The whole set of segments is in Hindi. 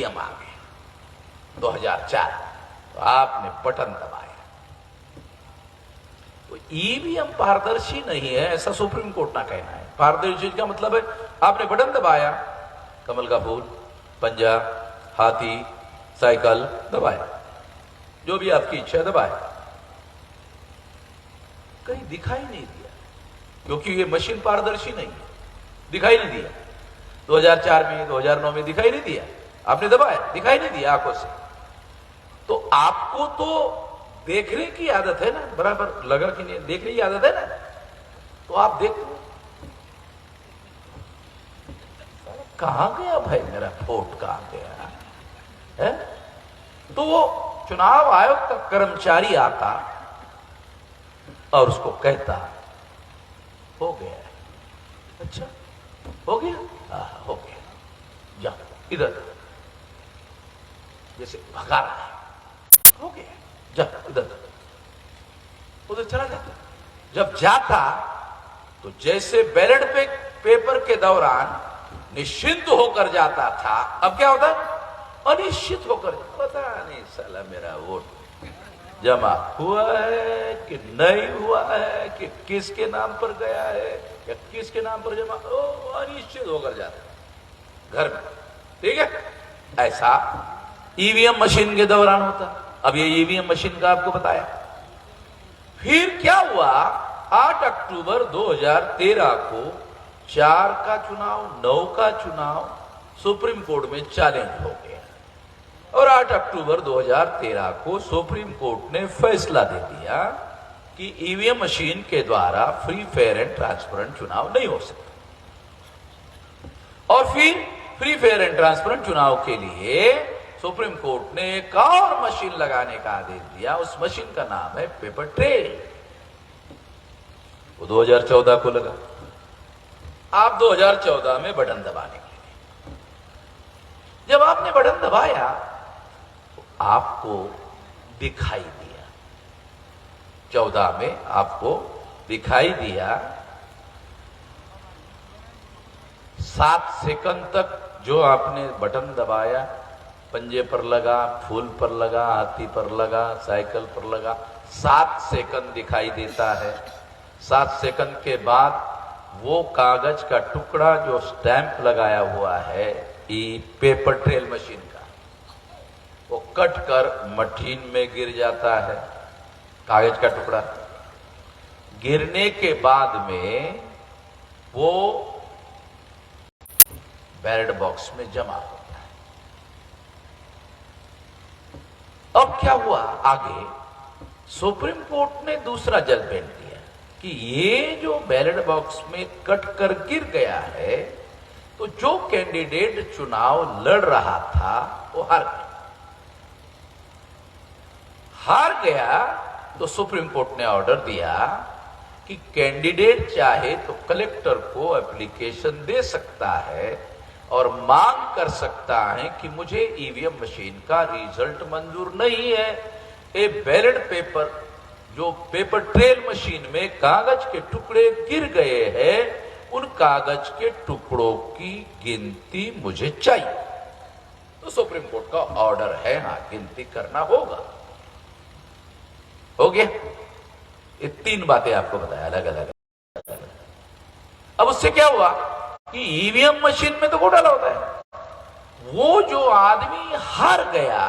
ईवीएम आ गए 2004, तो आपने बटन दबाया। तो ईवीएम पारदर्शी नहीं है ऐसा सुप्रीम कोर्ट ना कहना है। पारदर्शी का मतलब है आपने बटन दबाया, कमल का फूल, पंजा, हाथी, साइकिल दबाया, जो भी आपकी इच्छा है दबाया, कहीं दिखाई नहीं दिया क्योंकि ये मशीन पारदर्शी नहीं है, दिखाई नहीं दिया। 2004 में 2009 में दिखाई नहीं दिया, आपने दबाया, दिखाई नहीं दिया आंखों से। तो आपको तो देखने की आदत है ना, बराबर लगा कि नहीं, देखने की आदत है ना, तो आप देख लो। कहां गया भाई मेरा वोट, कहां गया है? तो वो चुनाव आयोग का कर्मचारी आता और उसको कहता हो गया है। अच्छा हो गया, हो गया, जा इधर, जैसे भगा रहा है, हो गया, जा इधर, उधर चला जाता। जब जाता तो जैसे बैलेट पेपर के दौरान निश्चिंत होकर जाता था, अब क्या होता है? अनिश्चित होकर, पता नहीं साला मेरा वोट जमा हुआ है कि नहीं हुआ है, कि किसके नाम पर गया है या किसके नाम पर जमा, अनिश्चित होकर जाता है घर में। ठीक है, ऐसा ईवीएम मशीन के दौरान होता। अब ये ईवीएम मशीन का आपको बताया। फिर क्या हुआ, 8 अक्टूबर 2013 को 4 का चुनाव, 9 का चुनाव सुप्रीम कोर्ट में चैलेंज हो गया और 8 अक्टूबर 2013 को सुप्रीम कोर्ट ने फैसला दे दिया कि ईवीएम मशीन के द्वारा फ्री, फेयर एंड ट्रांसपेरेंट चुनाव नहीं हो सकता। और फिर फ्री, फेयर एंड ट्रांसपेरेंट चुनाव के लिए सुप्रीम कोर्ट ने एक और मशीन लगाने का आदेश दिया। उस मशीन का नाम है पेपर ट्रेल। वो 2014 को लगा। आप 2014 में बटन दबाने के लिए, जब आपने बटन दबाया तो आपको दिखाई दिया, 14 में आपको दिखाई दिया 7 सेकंड तक जो आपने बटन दबाया, पंजे पर लगा, फूल पर लगा, हाथी पर लगा, साइकिल पर लगा, 7 सेकंड दिखाई देता है। 7 सेकंड के बाद वो कागज का टुकड़ा जो स्टैंप लगाया हुआ है पेपर ट्रेल मशीन का, वो कट कर मशीन में गिर जाता है। कागज का टुकड़ा गिरने के बाद में वो बैलेट बॉक्स में जमा होता है। अब क्या हुआ आगे, सुप्रीम कोर्ट ने दूसरा जजमेंट दिया कि ये जो बैलेट बॉक्स में कट कर गिर गया है, तो जो कैंडिडेट चुनाव लड़ रहा था वो हार गया। तो सुप्रीम कोर्ट ने ऑर्डर दिया कि कैंडिडेट चाहे तो कलेक्टर को एप्लीकेशन दे सकता है और मांग कर सकता है कि मुझे ईवीएम मशीन का रिजल्ट मंजूर नहीं है। ए बैलेट पेपर, जो पेपर ट्रेल मशीन में कागज के टुकड़े गिर गए हैं, उन कागज के टुकड़ों की गिनती मुझे चाहिए। तो सुप्रीम कोर्ट का ऑर्डर है, हाँ गिनती करना होगा। हो गया। ये 3 बातें आपको बताया अलग अलग। अब उससे क्या हुआ कि ईवीएम मशीन में तो घोटाला होता है। वो जो आदमी हार गया,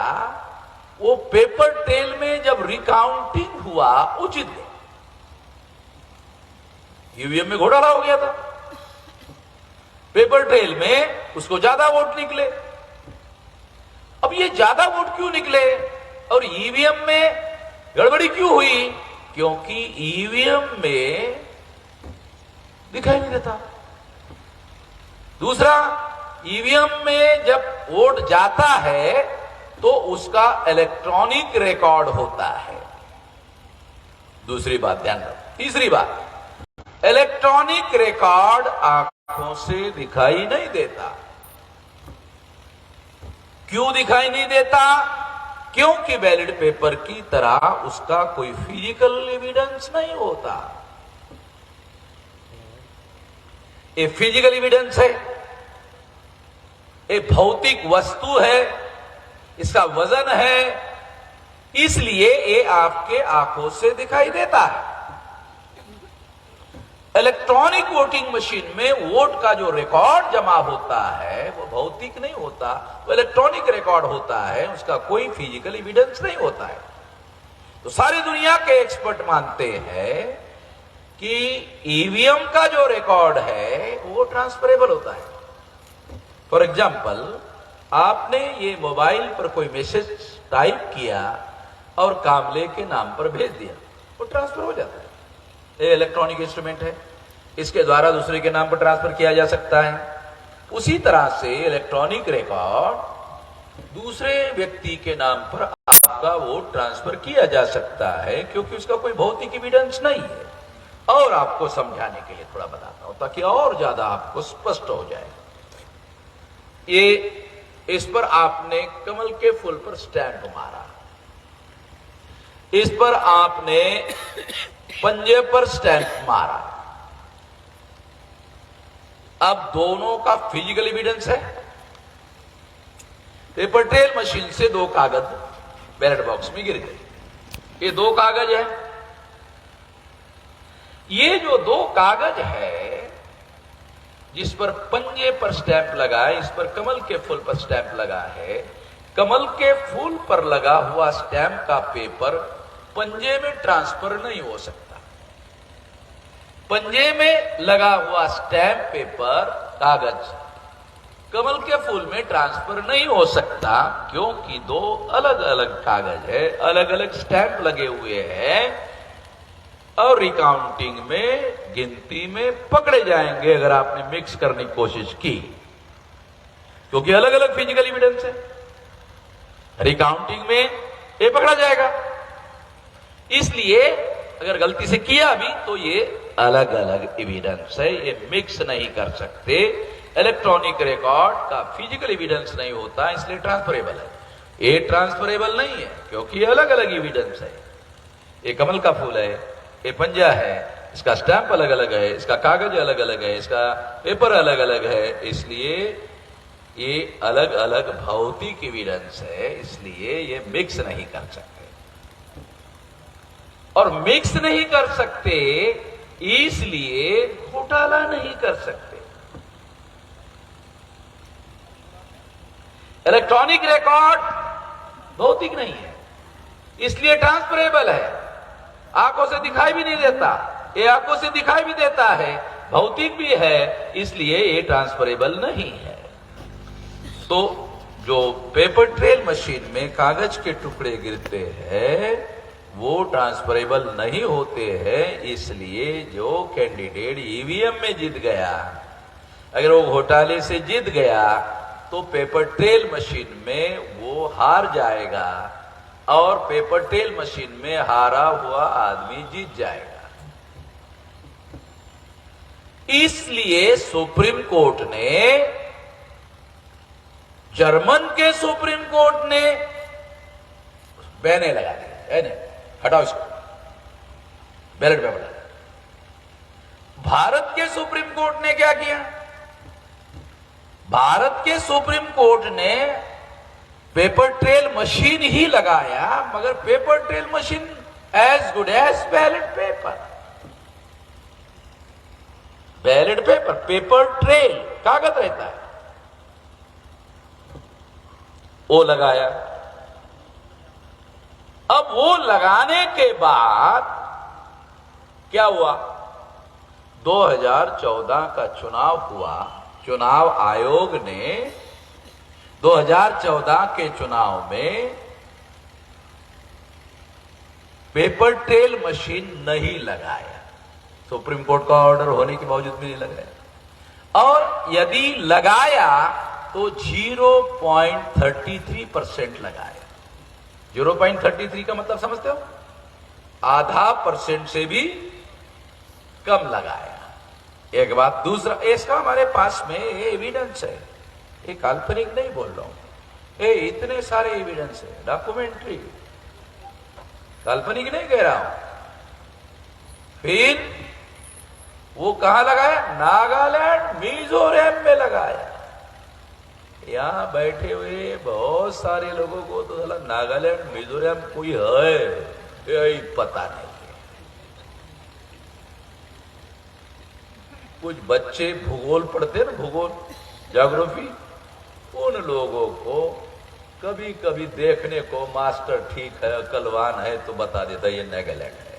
वो पेपर ट्रेल में जब रिकाउंटिंग हुआ वो जीत गया। ईवीएम में घोटाला हो गया था, पेपर ट्रेल में उसको ज्यादा वोट निकले। अब ये ज्यादा वोट क्यों निकले और ईवीएम में गड़बड़ी क्यों हुई? क्योंकि ईवीएम में दिखाई नहीं देता। दूसरा, ईवीएम में जब वोट जाता है तो उसका इलेक्ट्रॉनिक रिकॉर्ड होता है। दूसरी बात ध्यान रखो। तीसरी बात, इलेक्ट्रॉनिक रिकॉर्ड आंखों से दिखाई नहीं देता। क्यों दिखाई नहीं देता? क्योंकि बैलेट पेपर की तरह उसका कोई फिजिकल एविडेंस नहीं होता। ये फिजिकल एविडेंस है, ये भौतिक वस्तु है इसका वजन है, इसलिए ये आपके आंखों से दिखाई देता है। इलेक्ट्रॉनिक वोटिंग मशीन में वोट का जो रिकॉर्ड जमा होता है वो भौतिक नहीं होता, वो इलेक्ट्रॉनिक रिकॉर्ड होता है, उसका कोई फिजिकल एविडेंस नहीं होता है। तो सारी दुनिया के एक्सपर्ट मानते हैं कि ईवीएम का जो रिकॉर्ड है वो ट्रांसफरेबल होता है। फॉर एग्जाम्पल, आपने ये मोबाइल पर कोई मैसेज टाइप किया और कामले के नाम पर भेज दिया, वो ट्रांसफर हो जाता है। ये इलेक्ट्रॉनिक इंस्ट्रूमेंट है, इसके द्वारा दूसरे के नाम पर ट्रांसफर किया जा सकता है। उसी तरह से इलेक्ट्रॉनिक रिकॉर्ड दूसरे व्यक्ति के नाम पर आपका वोट ट्रांसफर किया जा सकता है, क्योंकि उसका कोई भौतिक एविडेंस नहीं है। और आपको समझाने के लिए थोड़ा बताता हूं ताकि और ज्यादा आपको स्पष्ट हो जाए। ये इस पर आपने कमल के फूल पर स्टैंप मारा, इस पर आपने पंजे पर स्टैंप मारा। अब दोनों का फिजिकल एविडेंस है। पेपर ट्रेल मशीन से दो कागज बैलेट बॉक्स में गिर गए, ये दो कागज है। ये जो दो कागज है जिस पर पंजे पर स्टैंप लगा है, इस पर कमल के फूल पर स्टैंप लगा है। कमल के फूल पर लगा हुआ स्टैंप का पेपर पंजे में ट्रांसफर नहीं हो सकता। पंजे में लगा हुआ स्टैंप पेपर कागज कमल के फूल में ट्रांसफर नहीं हो सकता, क्योंकि दो अलग अलग कागज है, अलग अलग स्टैंप लगे हुए हैं और रिकाउंटिंग में, गिनती में पकड़े जाएंगे अगर आपने मिक्स करने की कोशिश की, क्योंकि अलग अलग फिजिकल एविडेंस है। रिकाउंटिंग में ये पकड़ा जाएगा, इसलिए अगर गलती से किया भी तो ये अलग अलग एविडेंस है, ये मिक्स नहीं कर सकते। इलेक्ट्रॉनिक रिकॉर्ड का फिजिकल एविडेंस नहीं होता, इसलिए ट्रांसफरेबल है। ये ट्रांसफरेबल नहीं है क्योंकि ये अलग अलग एविडेंस है। ये कमल का फूल है, ये पंजा है, इसका स्टैंप अलग अलग है, इसका कागज अलग अलग है, इसका पेपर अलग अलग है, इसलिए ये अलग अलग भौतिक एविडेंस है, इसलिए ये मिक्स नहीं कर सकते। और मिक्स नहीं कर सकते इसलिए घोटाला नहीं कर सकते। इलेक्ट्रॉनिक रिकॉर्ड भौतिक नहीं है, इसलिए ट्रांसफरेबल है, आंखों से दिखाई भी नहीं देता। ये आंखों से दिखाई भी देता है, भौतिक भी है, इसलिए ये ट्रांसफरेबल नहीं है। तो जो पेपर ट्रेल मशीन में कागज के टुकड़े गिरते हैं वो ट्रांसफरेबल नहीं होते हैं, इसलिए जो कैंडिडेट ईवीएम में जीत गया, अगर वो घोटाले से जीत गया तो पेपर ट्रेल मशीन में वो हार जाएगा और पेपर ट्रेल मशीन में हारा हुआ आदमी जीत जाएगा। इसलिए सुप्रीम कोर्ट ने, जर्मन के सुप्रीम कोर्ट ने बैने लगा दिया, हटाओ इसको, बैलेट पेपर। भारत के सुप्रीम कोर्ट ने क्या किया? भारत के सुप्रीम कोर्ट ने पेपर ट्रेल मशीन ही लगाया, मगर paper trail machine as good as ballot paper. Ballot paper, paper trail कागज रहता है, वो लगाया। अब वो लगाने के बाद क्या हुआ? 2014 का चुनाव हुआ। चुनाव आयोग ने 2014 के चुनाव में पेपर ट्रेल मशीन नहीं लगाया, सुप्रीम कोर्ट का ऑर्डर होने के बावजूद भी नहीं लगाया, और यदि लगाया तो 0.33% लगाया। 0.33 का मतलब समझते हो? आधा परसेंट से भी कम लगाया। एक बात। दूसरा, इसका हमारे पास में ये एविडेंस है, ये काल्पनिक नहीं बोल रहा हूं, ये इतने सारे एविडेंस है, डॉक्यूमेंट्री, काल्पनिक नहीं कह रहा हूं। फिर वो कहां लगाया? नागालैंड, मिजोरम में लगाया। यहाँ बैठे हुए बहुत सारे लोगों को तो साला नागालैंड मिजोरम कोई है यही पता नहीं है। कुछ बच्चे भूगोल पढ़ते हैं ना, भूगोल ज्योग्राफी, उन लोगों को कभी कभी देखने को मास्टर ठीक है अकलवान है तो बता देता ये नागालैंड है।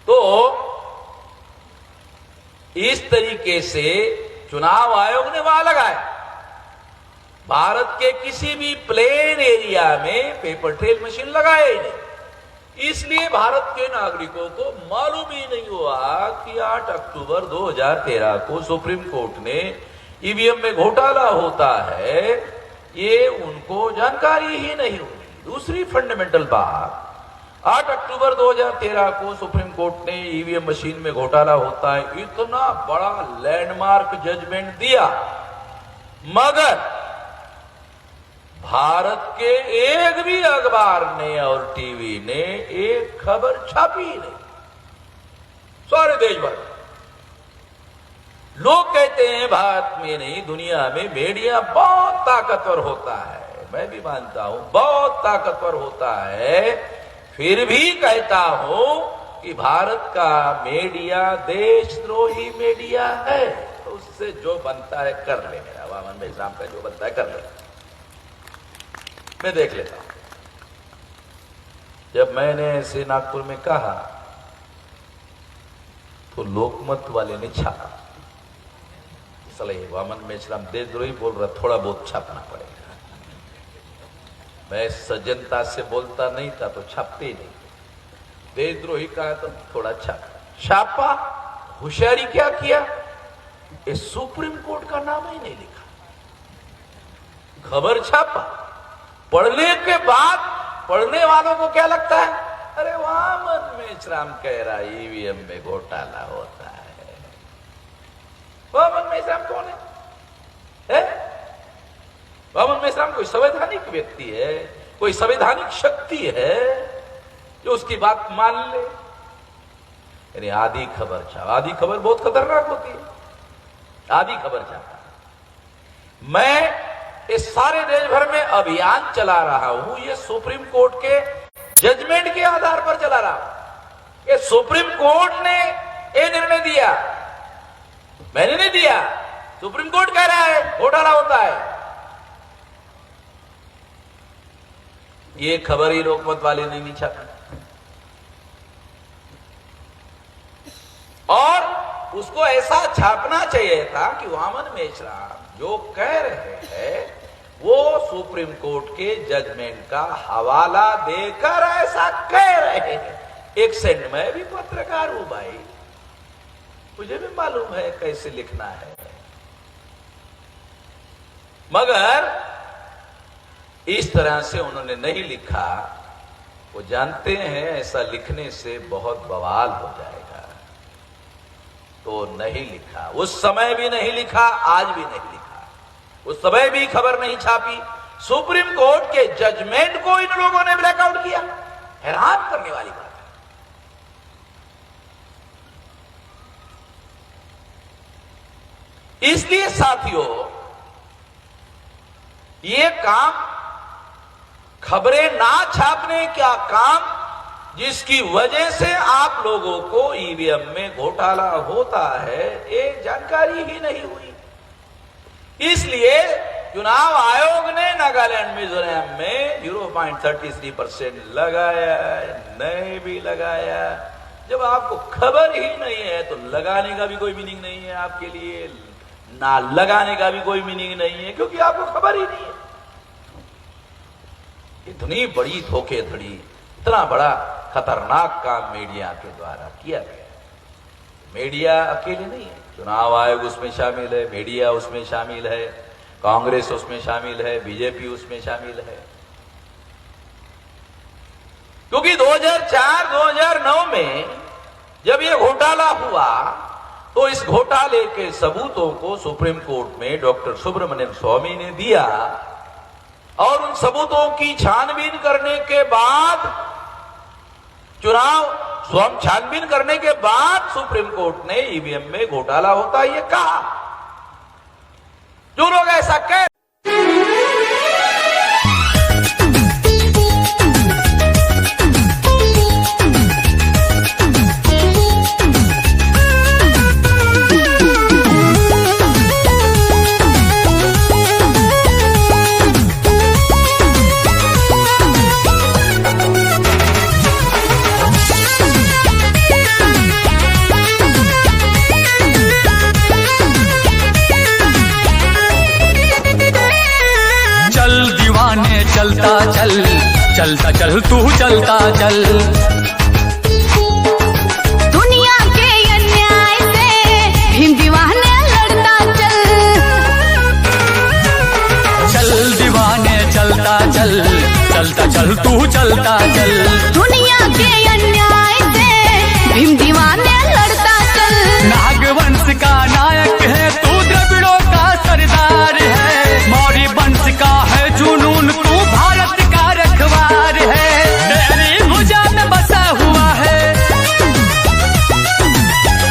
तो इस तरीके से चुनाव आयोग ने वहां लगाया। भारत के किसी भी प्लेन एरिया में पेपर ट्रेल मशीन लगाए ही नहीं। इसलिए भारत के नागरिकों को मालूम ही नहीं हुआ कि 8 अक्टूबर 2013 को सुप्रीम कोर्ट ने ईवीएम में घोटाला होता है, ये उनको जानकारी ही नहीं हुई। दूसरी फंडामेंटल बात, 8 अक्टूबर 2013 को सुप्रीम कोर्ट ने ईवीएम मशीन में घोटाला होता है इतना बड़ा लैंडमार्क जजमेंट दिया, मगर भारत के एक भी अखबार ने और टीवी ने एक खबर छापी ही नहीं। सारे देश भर लोग कहते हैं भारत में नहीं दुनिया में मीडिया बहुत ताकतवर होता है, मैं भी मानता हूं बहुत ताकतवर होता है, फिर भी कहता हूं कि भारत का मीडिया देशद्रोही मीडिया है। तो उससे जो बनता है कर ले, मेरा वामन मेश्राम का जो बनता है कर ले, मैं देख लेता हूं। जब मैंने ऐसे नागपुर में कहा तो लोकमत वाले ने छापा, वामन मेश्राम देशद्रोही बोल रहा, थोड़ा बहुत छापना पड़ेगा। मैं सज्जनता से बोलता नहीं था तो छापते ही नहीं, देशद्रोही कहा तो थोड़ा छापा। होशियारी क्या किया, इस सुप्रीम कोर्ट का नाम ही नहीं लिखा, खबर छापा। पढ़ने के बाद पढ़ने वालों को क्या लगता है, अरे वामन मेश्राम कह रहा ईवीएम में घोटाला होता है। वामन मेश्राम कौन है? वामन मेश्राम कोई संवैधानिक व्यक्ति है, कोई संवैधानिक शक्ति है जो उसकी बात मान ले? यानी आधी खबर छापा। आधी खबर बहुत खतरनाक होती है, आधी खबर छापा। मैं इस सारे देश भर में अभियान चला रहा हूं, ये सुप्रीम कोर्ट के जजमेंट के आधार पर चला रहा हूं। ये सुप्रीम कोर्ट ने ये निर्णय दिया, मैंने नहीं दिया, सुप्रीम कोर्ट कह रहा है घोटाला होता है। ये खबर ही लोकमत वाले ने नहीं छापी। और उसको ऐसा छापना चाहिए था कि वामन मेश्राम जो कह रहे हैं वो सुप्रीम कोर्ट के जजमेंट का हवाला देकर ऐसा कह रहे हैं। एक सेंड, मैं भी पत्रकार हूं भाई, मुझे भी मालूम है कैसे लिखना है, मगर इस तरह से उन्होंने नहीं लिखा। वो जानते हैं ऐसा लिखने से बहुत बवाल हो जाएगा, तो नहीं लिखा। उस समय भी नहीं लिखा, आज भी नहीं लिखा। उस समय भी खबर नहीं छापी। सुप्रीम कोर्ट के जजमेंट को इन लोगों ने ब्लैकआउट किया। हैरान करने वाली बात है। इसलिए साथियों, ये काम, खबरें ना छापने का काम, जिसकी वजह से आप लोगों को ईवीएम में घोटाला होता है, ये जानकारी ही नहीं हुई। इसलिए चुनाव आयोग ने नागालैंड मिजोरम में 0.33% लगाया, नहीं भी लगाया। जब आपको खबर ही नहीं है तो लगाने का भी कोई मीनिंग नहीं है आपके लिए, ना लगाने का भी कोई मीनिंग नहीं है, क्योंकि आपको खबर ही नहीं है। इतनी बड़ी धोखेधड़ी, इतना बड़ा खतरनाक काम मीडिया के द्वारा किया गया। मीडिया अकेले नहीं है, चुनाव आयोग उसमें शामिल है, मीडिया उसमें शामिल है, कांग्रेस उसमें शामिल है, बीजेपी उसमें शामिल है। क्योंकि 2004-2009 में जब ये घोटाला हुआ तो इस घोटाले के सबूतों को सुप्रीम कोर्ट में डॉक्टर सुब्रमण्यम स्वामी ने दिया, और उन सबूतों की छानबीन करने के बाद चुनाव स्वयं छानबीन करने के बाद सुप्रीम कोर्ट ने ईवीएम में घोटाला होता है ये कहा। जो लोग ऐसा कह चलता चल चलता चल तू चलता चल, दुनिया के अन्याय से भीम दीवाने लड़ता चल। चल दीवाने चलता चल चलता चल तू चलता चल, दुनिया के अन्याय से भीम दीवाने लड़ता चल। नागवंश का नायक है तू, द्रविड़ों का सरदार है, मौर्य वंश का है जुनून तू, भारत का रखवार है। तेरी भुजा में बसा हुआ है,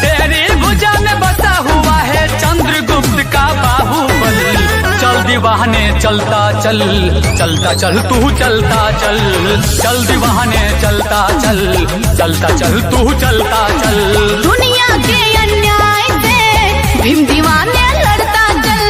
तेरी भुजा में बसा हुआ है चंद्रगुप्त का बाहुबल। चल दीवाने चलता चल चलता चल तू चलता चल, चल दीवाने चलता चल चलता चल तू चलता चल, दुनिया के अन्याय से भीम दीवाने लड़ता चल।